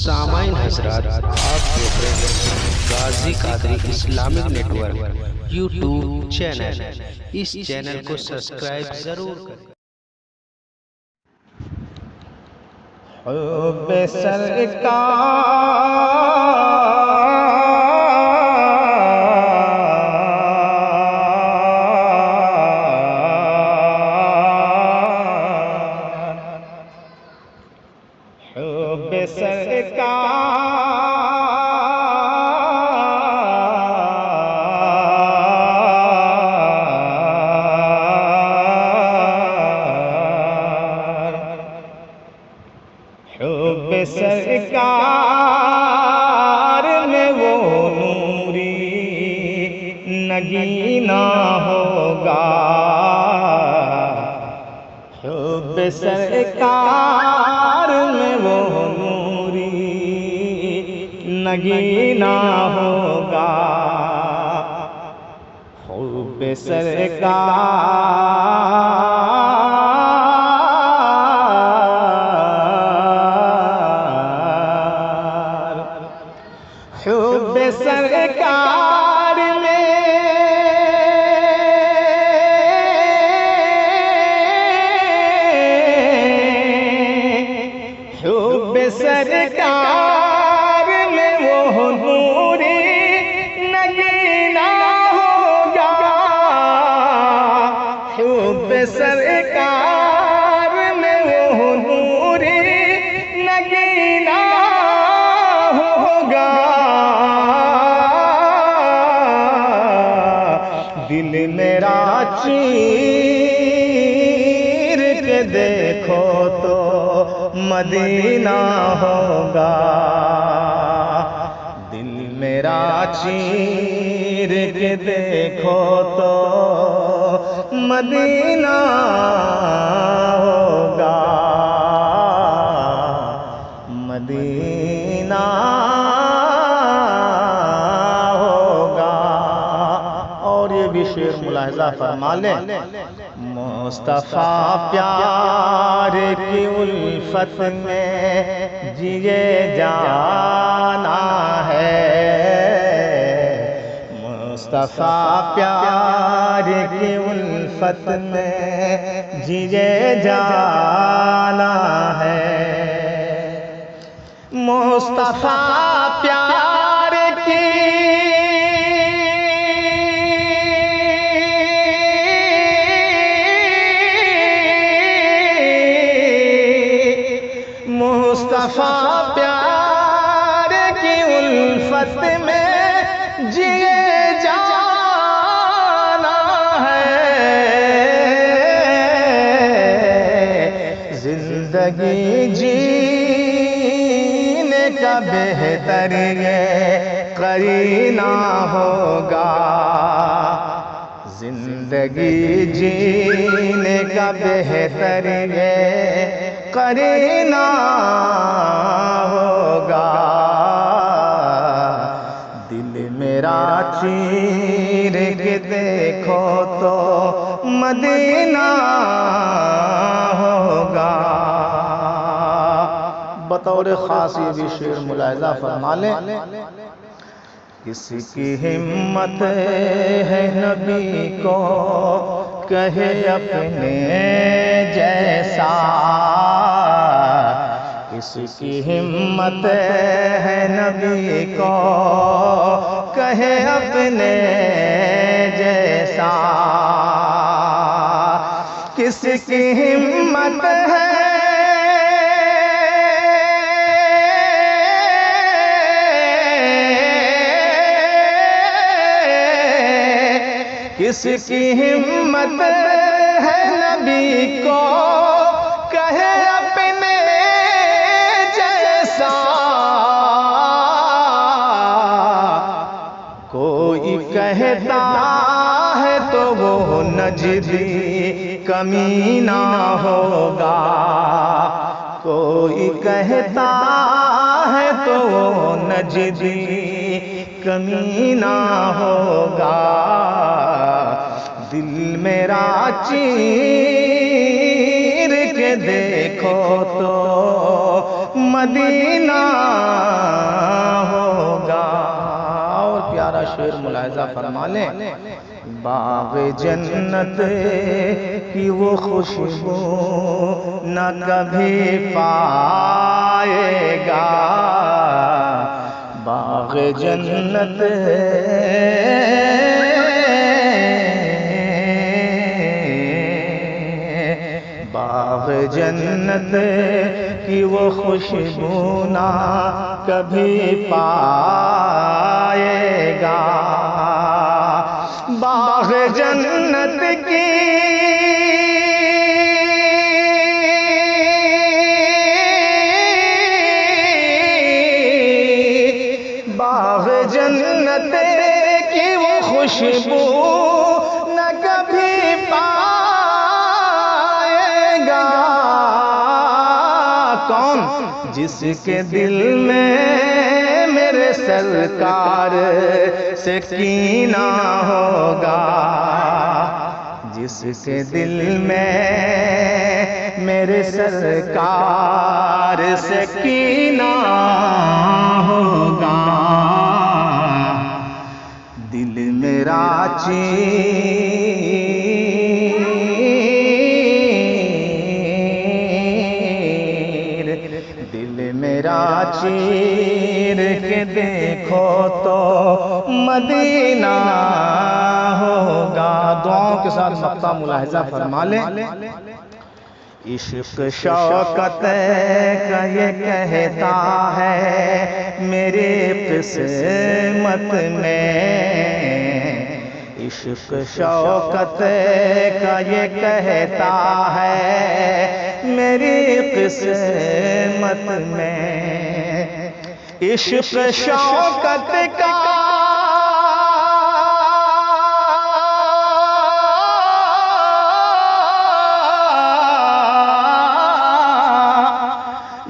سامعین حضرات، آپ دیکھ رہے ہیں Ghazi Qadri Islamic network YouTube channel. اس چینل کو سبسکرائب ضرور کریں۔ حب سرکار حب سرکار حب سرکار میں وہ نوری نگینا ہوگا، حب سرکار میں وہ نوری نگینا ہوگا، حب سرکار حب سرکار میں حب سرکار میں وہ نوری نگینا ہوگا، حب سرکار میں وہ نوری نگینا ہوگا، دل میرا چیر کے دیکھو تو مدینہ ہوگا، دل میرا چیر کے دیکھو تو مدینہ ہوگا، مدینہ ہوگا۔ اور یہ بھی شعر ملاحظہ فرما لیں، مصطفیٰ پیار کی الفت میں جیے جانا ہے، مصطفیٰ پیار کی الفت میں جیے جانا ہے، مصطفیٰ پیار کی مصطفیٰ پیار کی الفت میں جیے جانا ہے، زندگی جینے کا بہتر یہ قرینہ ہوگا، زندگی جینے کا بہتر یہ قرینہ ہوگا، دل میرا چیر کے دیکھو تو مدینہ ہوگا۔ بطور خاص یہ بھی شعر ملاحظہ فرما لیں، کسی کی ہمت ہے نبی کو کہے اپنے جیسا، کسی کی ہمت ہے نبی کو کہے اپنے جیسا، کسی کی ہمت ہے کس کی ہمت ہے نبی کو کہے اپنے جیسا، کوئی کہتا ہے تو وہ نجدی کمینہ ہوگا، کوئی کہتا ہے تو وہ نجدی کمینہ ہوگا، دل میرا چیر کے دیکھو تو مدینہ ہوگا۔ اور پیارا شعر ملاحظہ فرما لیں، باغ جنت کی وہ خوشبو نہ کبھی پائے گا، باغ جنت باغ جنت کی وہ خوشبو نہ کبھی پائے گا، باغ جنت کی باغ جنت کی وہ خوشبو نہ کبھی پائے گا، کون؟ جس کے دل میں میرے سرکار سے کینہ ہوگا، جس کے دل میں میرے سرکار سے کینہ ہوگا، دل میرا دل میرا چیر کے دیکھو تو مدینہ ہوگا۔ دعاؤں کے ساتھ مقطع ملاحظہ فرما لیں، عشق شوکت کا یہ کہتا ہے میری قسمت میں، عشق شوکت کا یہ کہتا ہے میری قسمت میں، عشق شوکت کا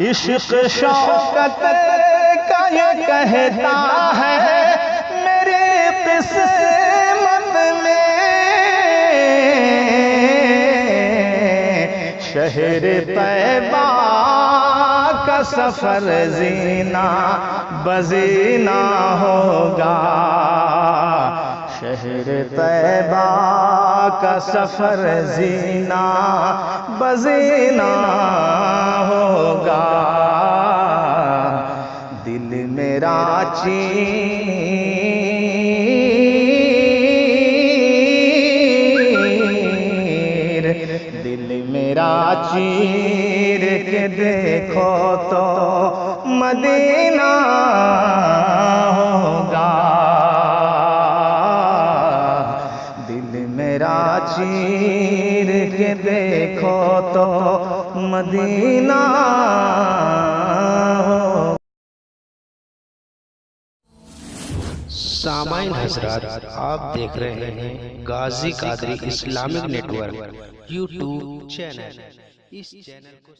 عشق شوکت کا یہ کہتا ہے میری قسمت میں، شہر طیبہ کا سفر زینہ بزینہ ہوگا، شہر طیبہ کا سفر زینہ بزینہ ہوگا، دل میرا دل میرا چیر کے دیکھو تو مدینہ ہوگا، دل میرا چیر کے دیکھو تو مدینہ ہوگا۔ سامعین حضرات، آپ دیکھ رہے ہیں Ghazi Qadri Islamic network YouTube channel. اس چینل کو